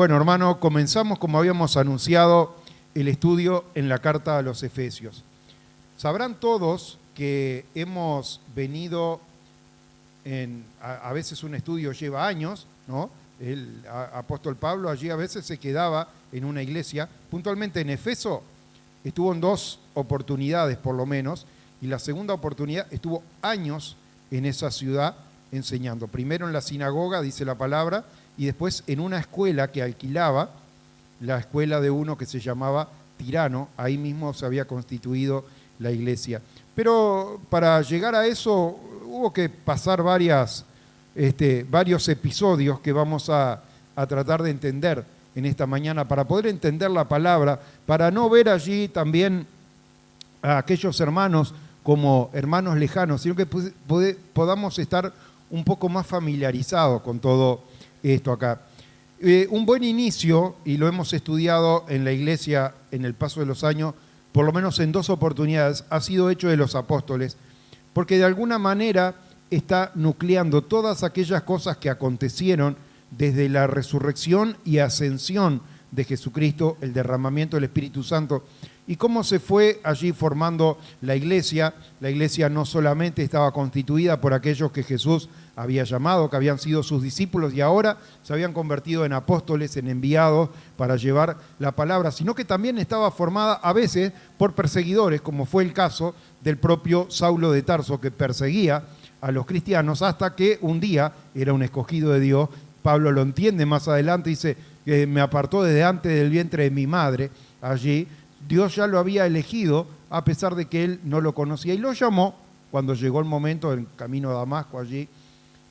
Bueno, hermano, comenzamos como habíamos anunciado el estudio en la carta a los Efesios. Sabrán todos que hemos venido a veces un estudio lleva años, ¿no? El apóstol Pablo allí a veces se quedaba en una iglesia, puntualmente en Efeso estuvo en 2 oportunidades por lo menos, y la segunda oportunidad estuvo años en esa ciudad enseñando. Primero en la sinagoga, dice la palabra, y después en una escuela que alquilaba, la escuela de uno que se llamaba Tirano, ahí mismo se había constituido la iglesia. Pero para llegar a eso hubo que pasar varios episodios que vamos a tratar de entender en esta mañana, para poder entender la palabra, para no ver allí también a aquellos hermanos como hermanos lejanos, sino que podamos estar un poco más familiarizados con todo esto acá. Un buen inicio, y lo hemos estudiado en la iglesia en el paso de los años, por lo menos en 2 oportunidades, ha sido Hechos de los Apóstoles, porque de alguna manera está nucleando todas aquellas cosas que acontecieron desde la resurrección y ascensión de Jesucristo, el derramamiento del Espíritu Santo, y cómo se fue allí formando la iglesia. La iglesia no solamente estaba constituida por aquellos que Jesús había llamado, que habían sido sus discípulos y ahora se habían convertido en apóstoles, en enviados para llevar la palabra, sino que también estaba formada a veces por perseguidores, como fue el caso del propio Saulo de Tarso, que perseguía a los cristianos hasta que un día era un escogido de Dios. Pablo lo entiende más adelante, dice que me apartó desde antes del vientre de mi madre. Allí Dios ya lo había elegido a pesar de que él no lo conocía y lo llamó cuando llegó el momento del camino a Damasco allí.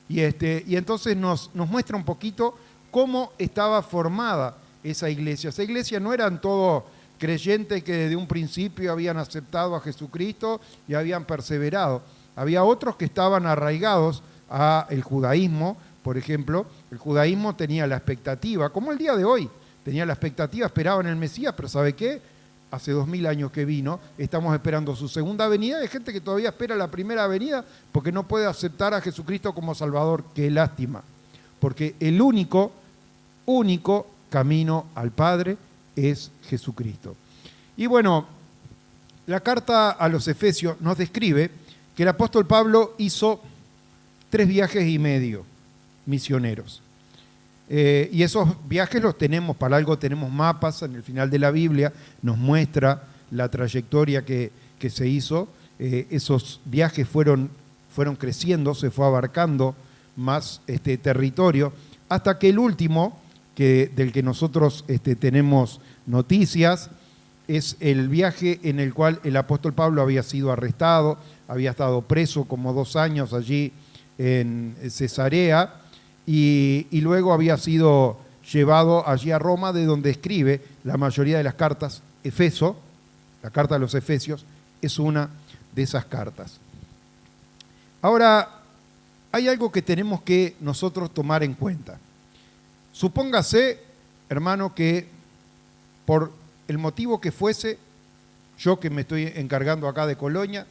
Y entonces nos muestra un poquito cómo estaba formada esa iglesia. Esa iglesia no eran todos creyentes que desde un principio habían aceptado a Jesucristo y habían perseverado. Había otros que estaban arraigados al judaísmo. Por ejemplo, el judaísmo tenía la expectativa, como el día de hoy, tenía la expectativa, esperaban el Mesías, pero ¿sabe qué? Hace 2000 años que vino, estamos esperando su segunda venida. Hay gente que todavía espera la primera venida porque no puede aceptar a Jesucristo como Salvador. Qué lástima, porque el único camino al Padre es Jesucristo. Y bueno, la carta a los Efesios nos describe que el apóstol Pablo hizo 3 viajes y medio misioneros. Y esos viajes los tenemos, para algo tenemos mapas en el final de la Biblia, nos muestra la trayectoria que se hizo. Esos viajes fueron creciendo, se fue abarcando más territorio, hasta que el último, del que nosotros tenemos noticias, es el viaje en el cual el apóstol Pablo había sido arrestado, había estado preso como 2 años allí en Cesarea, y luego había sido llevado allí a Roma, de donde escribe la mayoría de las cartas. Efeso, la carta a los Efesios, es una de esas cartas. Ahora, hay algo que tenemos que nosotros tomar en cuenta. Supóngase, hermano, que por el motivo que fuese, yo que me estoy encargando acá de Colonia,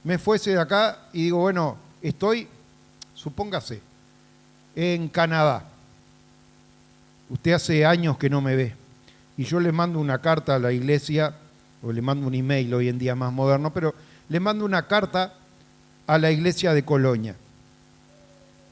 me fuese de acá y digo, bueno, supóngase, en Canadá. Usted hace años que no me ve y yo le mando una carta a la iglesia, o le mando un email hoy en día más moderno, pero le mando una carta a la iglesia de Colonia.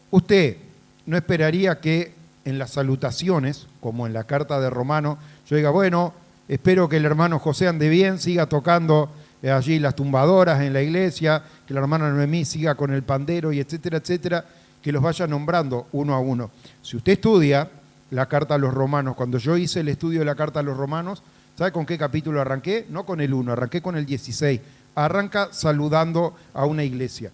Usted no esperaría que en las salutaciones, como en la carta de Romano, yo diga, bueno, espero que el hermano José ande bien, siga tocando allí las tumbadoras en la iglesia, que la hermana Noemí siga con el pandero y etcétera, etcétera, que los vaya nombrando uno a uno. Si usted estudia la carta a los romanos, cuando yo hice el estudio de la carta a los romanos, ¿sabe con qué capítulo arranqué? No con el 1, arranqué con el 16. Arranca saludando a una iglesia.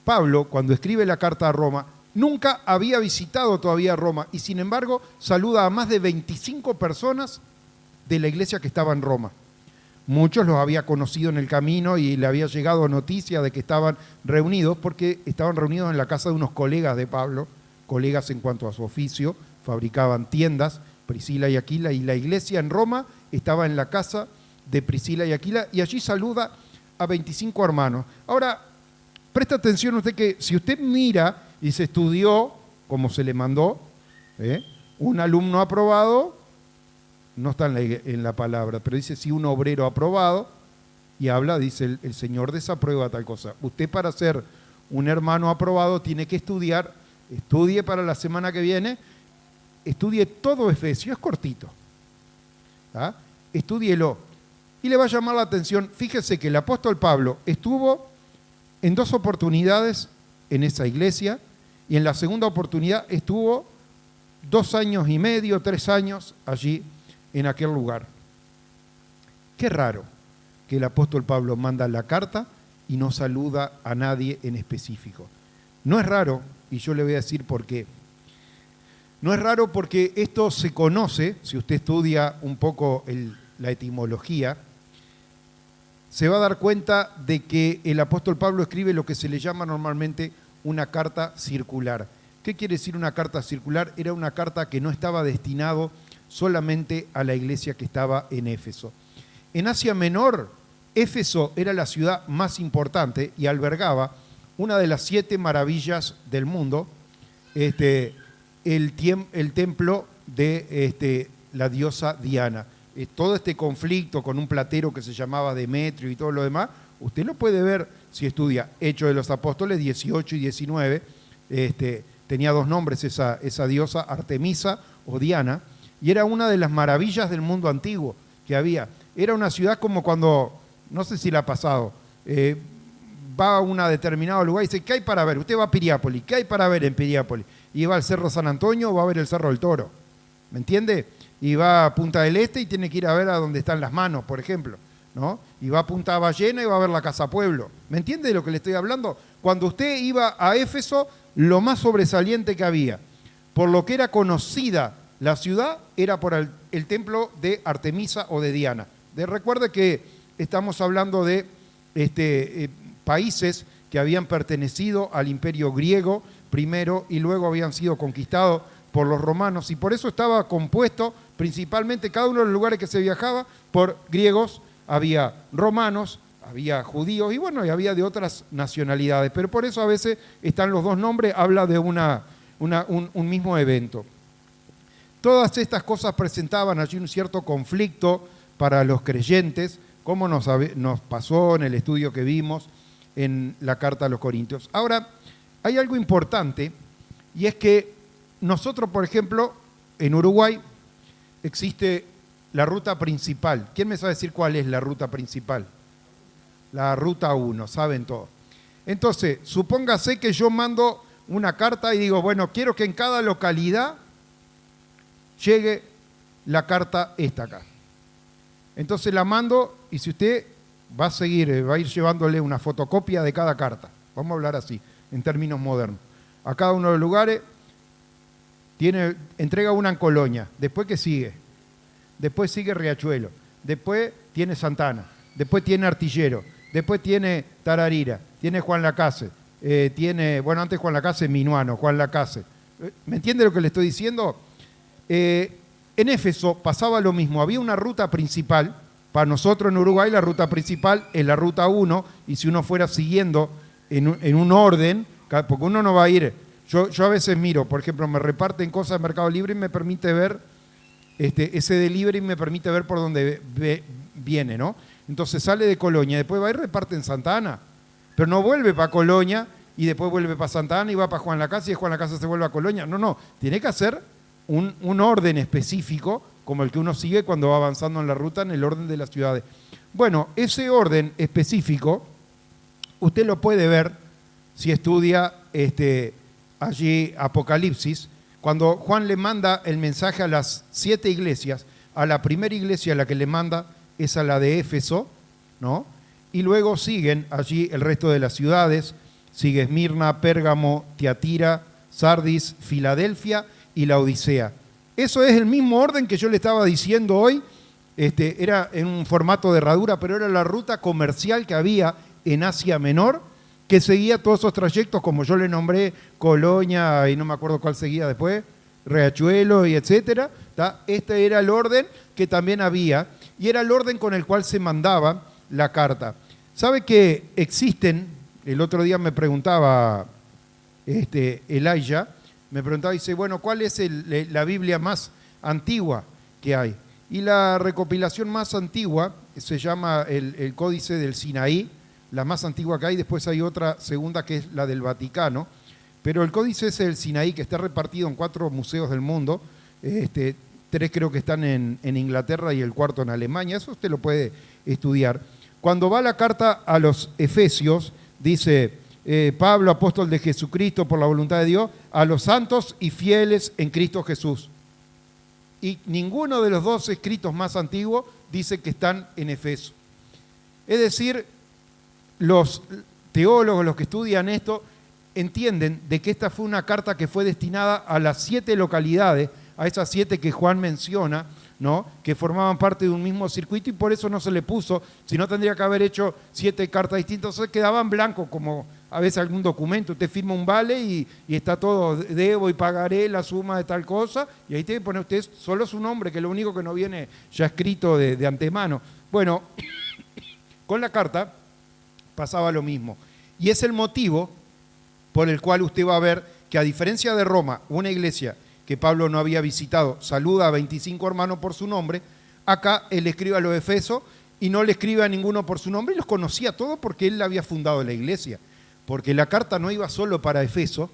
Pablo, cuando escribe la carta a Roma, nunca había visitado todavía Roma y sin embargo saluda a más de 25 personas de la iglesia que estaba en Roma. Muchos los había conocido en el camino y le había llegado noticia de que estaban reunidos, porque estaban reunidos en la casa de unos colegas de Pablo, colegas en cuanto a su oficio, fabricaban tiendas, Priscila y Aquila, y la iglesia en Roma estaba en la casa de Priscila y Aquila, y allí saluda a 25 hermanos. Ahora, presta atención usted que si usted mira y se estudió como se le mandó, un alumno aprobado no está en la palabra, pero dice si un obrero aprobado, y habla, dice el Señor desaprueba tal cosa. Usted para ser un hermano aprobado tiene que estudiar, estudie para la semana que viene, estudie todo Efesios, es cortito, ¿ah? Estúdielo y le va a llamar la atención. Fíjese que el apóstol Pablo estuvo en 2 oportunidades en esa iglesia y en la segunda oportunidad estuvo 2 años y medio, 3 años allí en aquel lugar. Qué raro que el apóstol Pablo manda la carta y no saluda a nadie en específico. No es raro, y yo le voy a decir por qué. No es raro porque esto se conoce, si usted estudia un poco la etimología, se va a dar cuenta de que el apóstol Pablo escribe lo que se le llama normalmente una carta circular. ¿Qué quiere decir una carta circular? Era una carta que no estaba destinado solamente a la iglesia que estaba en Éfeso. En Asia Menor, Éfeso era la ciudad más importante y albergaba una de las 7 maravillas del mundo, el templo de la diosa Diana. Todo este conflicto con un platero que se llamaba Demetrio y todo lo demás, usted lo puede ver si estudia Hechos de los Apóstoles 18 y 19, tenía 2 nombres esa diosa, Artemisa o Diana, y era una de las maravillas del mundo antiguo que había. Era una ciudad como cuando, no sé si la ha pasado, va a un determinado lugar y dice, ¿qué hay para ver? Usted va a Piriápolis, ¿qué hay para ver en Piriápolis? Y va al Cerro San Antonio o va a ver el Cerro del Toro, ¿me entiende? Y va a Punta del Este y tiene que ir a ver a dónde están las manos, por ejemplo, ¿no? Y va a Punta Ballena y va a ver la Casa Pueblo. ¿Me entiende de lo que le estoy hablando? Cuando usted iba a Éfeso, lo más sobresaliente que había, por lo que era conocida la ciudad, era por el templo de Artemisa o de Diana. Recuerde que estamos hablando de países que habían pertenecido al imperio griego primero y luego habían sido conquistados por los romanos, y por eso estaba compuesto principalmente cada uno de los lugares que se viajaba por griegos, había romanos, había judíos y bueno, y había de otras nacionalidades, pero por eso a veces están los 2 nombres, habla de un mismo evento. Todas estas cosas presentaban allí un cierto conflicto para los creyentes, como nos pasó en el estudio que vimos en la carta a los Corintios. Ahora, hay algo importante, y es que nosotros, por ejemplo, en Uruguay existe la ruta principal. ¿Quién me sabe decir cuál es la ruta principal? La ruta 1, saben todos. Entonces, supóngase que yo mando una carta y digo, bueno, quiero que en cada localidad llegue la carta esta acá. Entonces la mando y si usted va a ir llevándole una fotocopia de cada carta. Vamos a hablar así, en términos modernos. A cada uno de los lugares entrega una en Colonia. Después, ¿qué sigue? Después sigue Riachuelo. Después tiene Santana. Después tiene Artillero. Después tiene Tararira. Tiene Juan Lacase. Antes Juan Lacase, Minuano, Juan Lacase. ¿Me entiende lo que le estoy diciendo? En Éfeso pasaba lo mismo. Había una ruta principal. Para nosotros en Uruguay la ruta principal es la ruta 1, y si uno fuera siguiendo en un orden, porque uno no va a ir... Yo a veces miro, por ejemplo, me reparten cosas de Mercado Libre y me permite ver, ese delivery me permite ver por dónde viene, ¿no? Entonces sale de Colonia, después va y reparte en Santa Ana, pero no vuelve para Colonia y después vuelve para Santa Ana y va para Juan Lacase y de Juan Lacase se vuelve a Colonia. No, tiene que hacer un orden específico como el que uno sigue cuando va avanzando en la ruta en el orden de las ciudades. Bueno, ese orden específico usted lo puede ver si estudia allí Apocalipsis, cuando Juan le manda el mensaje a las 7 iglesias. A la primera iglesia a la que le manda es a la de Éfeso, ¿no? Y luego siguen allí el resto de las ciudades, sigue Esmirna, Pérgamo, Tiatira, Sardis, Filadelfia y la Odisea. Eso es el mismo orden que yo le estaba diciendo hoy, era en un formato de herradura, pero era la ruta comercial que había en Asia Menor, que seguía todos esos trayectos, como yo le nombré, Colonia, y no me acuerdo cuál seguía después, Riachuelo y etcétera. Este era el orden que también había, y era el orden con el cual se mandaba la carta. ¿Sabe que existen? El otro día me preguntaba Elijah, me preguntaba, dice, bueno, ¿cuál es la Biblia más antigua que hay? Y la recopilación más antigua se llama el Códice del Sinaí, la más antigua que hay. Después hay otra segunda que es la del Vaticano. Pero el Códice ese del Sinaí, que está repartido en 4 museos del mundo, 3 creo que están en Inglaterra y el 4 en Alemania, eso usted lo puede estudiar. Cuando va la carta a los Efesios, dice Pablo, apóstol de Jesucristo por la voluntad de Dios, a los santos y fieles en Cristo Jesús. Y ninguno de los 2 escritos más antiguos dice que están en Efeso. Es decir, los teólogos, los que estudian esto, entienden de que esta fue una carta que fue destinada a las 7 localidades, a esas 7 que Juan menciona, ¿no?, que formaban parte de un mismo circuito, y por eso no se le puso, si no tendría que haber hecho 7 cartas distintas, entonces quedaban blancos, como a veces algún documento, usted firma un vale y está todo, debo y pagaré la suma de tal cosa, y ahí tiene que poner usted solo su nombre, que es lo único que no viene ya escrito de antemano. Bueno, con la carta pasaba lo mismo, y es el motivo por el cual usted va a ver que, a diferencia de Roma, una iglesia que Pablo no había visitado, saluda a 25 hermanos por su nombre, acá él escribe a los Efesos y no le escribe a ninguno por su nombre, y los conocía todos porque él había fundado la iglesia, porque la carta no iba solo para Efeso,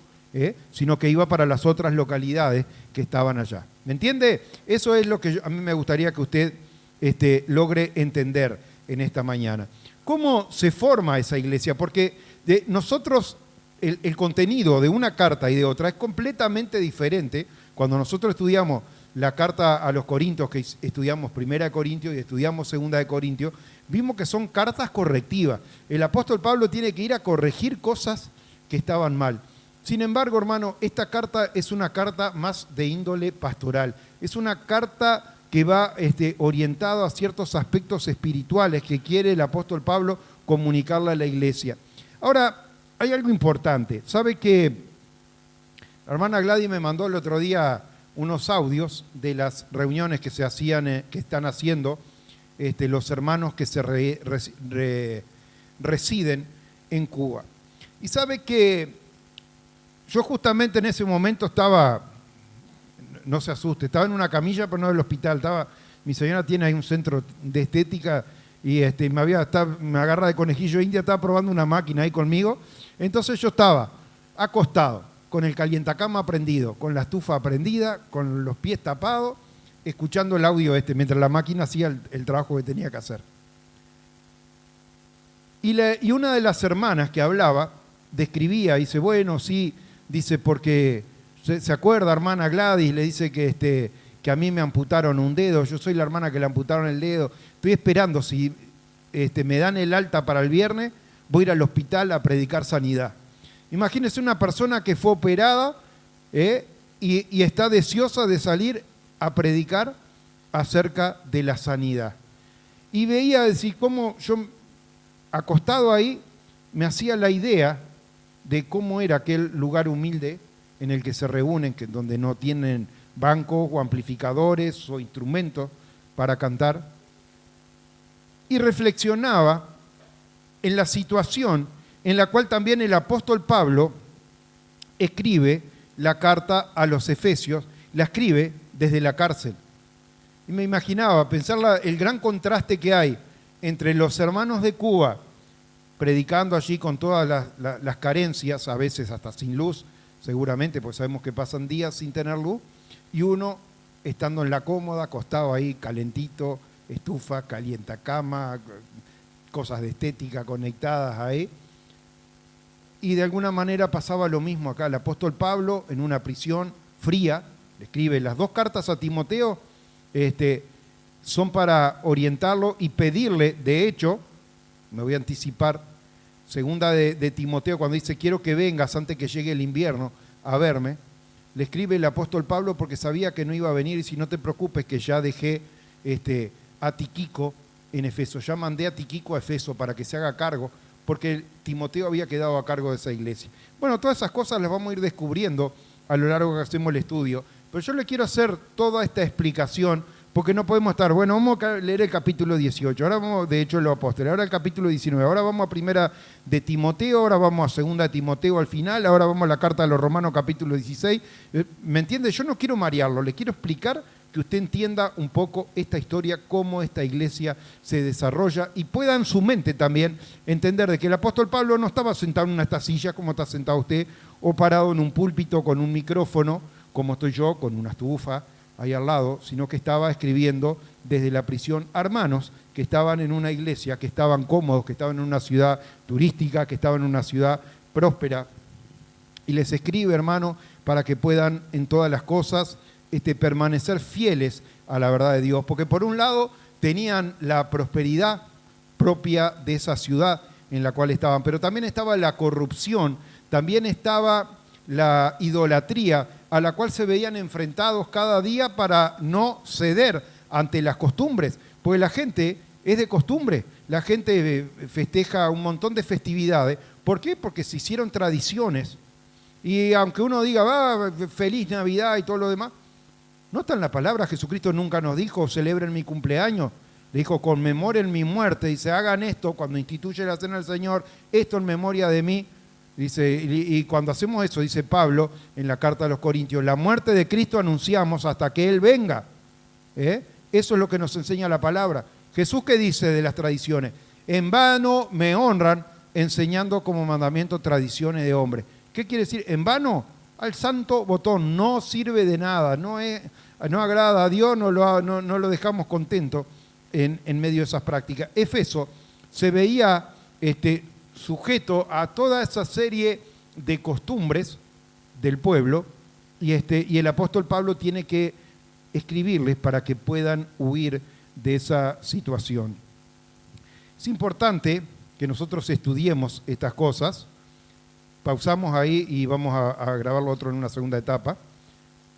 sino que iba para las otras localidades que estaban allá. ¿Me entiende? Eso es lo que a mí me gustaría que usted logre entender en esta mañana. ¿Cómo se forma esa iglesia? Porque nosotros, el contenido de una carta y de otra es completamente diferente. Cuando nosotros estudiamos la carta a los Corintios, que estudiamos 1 Corintios y estudiamos 2 Corintios, vimos que son cartas correctivas. El apóstol Pablo tiene que ir a corregir cosas que estaban mal. Sin embargo, hermano, esta carta es una carta más de índole pastoral. Es una carta que va orientada a ciertos aspectos espirituales que quiere el apóstol Pablo comunicarle a la iglesia. Ahora, hay algo importante. ¿Sabe que la hermana Gladys me mandó el otro día unos audios de las reuniones que se hacían, que están haciendo los hermanos que se residen en Cuba? Y sabe que yo justamente en ese momento estaba, no se asuste, estaba en una camilla, pero no del hospital. Mi señora tiene ahí un centro de estética y me agarra de conejillo india, estaba probando una máquina ahí conmigo. Entonces yo estaba acostado, con el calientacama prendido, con la estufa prendida, con los pies tapados, escuchando el audio mientras la máquina hacía el trabajo que tenía que hacer. Y una de las hermanas que hablaba, describía, dice, bueno, sí, dice, porque se acuerda, hermana Gladys, le dice que a mí me amputaron un dedo, yo soy la hermana que le amputaron el dedo, estoy esperando, si me dan el alta para el viernes, voy a ir al hospital a predicar sanidad. Imagínese una persona que fue operada y está deseosa de salir a predicar acerca de la sanidad. Y veía, decir, cómo yo, acostado ahí, me hacía la idea de cómo era aquel lugar humilde en el que se reúnen, donde no tienen bancos o amplificadores o instrumentos para cantar. Y reflexionaba en la situación en la cual también el apóstol Pablo escribe la carta a los Efesios, la escribe desde la cárcel. Y me imaginaba, pensar el gran contraste que hay entre los hermanos de Cuba, predicando allí con todas las carencias, a veces hasta sin luz, seguramente, pues sabemos que pasan días sin tener luz, y uno estando en la cómoda, acostado ahí, calentito, estufa, calientacama, cosas de estética conectadas ahí. Y de alguna manera pasaba lo mismo acá. El apóstol Pablo, en una prisión fría, le escribe las 2 cartas a Timoteo, son para orientarlo y pedirle, de hecho, me voy a anticipar, segunda de Timoteo, cuando dice, quiero que vengas antes que llegue el invierno a verme, le escribe el apóstol Pablo porque sabía que no iba a venir, y si no te preocupes que ya dejé a Tiquico en Efeso, ya mandé a Tiquico a Efeso para que se haga cargo, porque Timoteo había quedado a cargo de esa iglesia. Bueno, todas esas cosas las vamos a ir descubriendo a lo largo que hacemos el estudio, pero yo le quiero hacer toda esta explicación, porque no podemos estar, bueno, vamos a leer el capítulo 18, ahora vamos, de hecho, los apóstoles, ahora el capítulo 19, ahora vamos a primera de Timoteo, ahora vamos a segunda de Timoteo al final, ahora vamos a la carta de los Romanos capítulo 16. ¿Me entiende? Yo no quiero marearlo, le quiero explicar que usted entienda un poco esta historia, cómo esta iglesia se desarrolla y pueda en su mente también entender de que el apóstol Pablo no estaba sentado en una silla como está sentado usted o parado en un púlpito con un micrófono como estoy yo con una estufa ahí al lado, sino que estaba escribiendo desde la prisión a hermanos que estaban en una iglesia, que estaban cómodos, que estaban en una ciudad turística, que estaban en una ciudad próspera. Y les escribe, hermano, para que puedan en todas las cosas permanecer fieles a la verdad de Dios. Porque por un lado tenían la prosperidad propia de esa ciudad en la cual estaban, pero también estaba la corrupción, también estaba la idolatría a la cual se veían enfrentados cada día para no ceder ante las costumbres, porque la gente es de costumbre, la gente festeja un montón de festividades. ¿Por qué? Porque se hicieron tradiciones y aunque uno diga feliz Navidad y todo lo demás, no está en la palabra. Jesucristo nunca nos dijo celebren mi cumpleaños, le dijo conmemoren mi muerte, dice hagan esto cuando instituye la cena del Señor, esto en memoria de mí. Dice, y cuando hacemos eso, dice Pablo en la carta a los Corintios, la muerte de Cristo anunciamos hasta que Él venga. Eso es lo que nos enseña la palabra. Jesús, ¿qué dice de las tradiciones? En vano me honran enseñando como mandamiento tradiciones de hombres. ¿Qué quiere decir? En vano, al santo botón, no sirve de nada, no agrada a Dios, no lo dejamos contento en medio de esas prácticas. Éfeso se veía sujeto a toda esa serie de costumbres del pueblo y el apóstol Pablo tiene que escribirles para que puedan huir de esa situación. Es importante que nosotros estudiemos estas cosas. Pausamos ahí y vamos a grabar lo otro en una segunda etapa.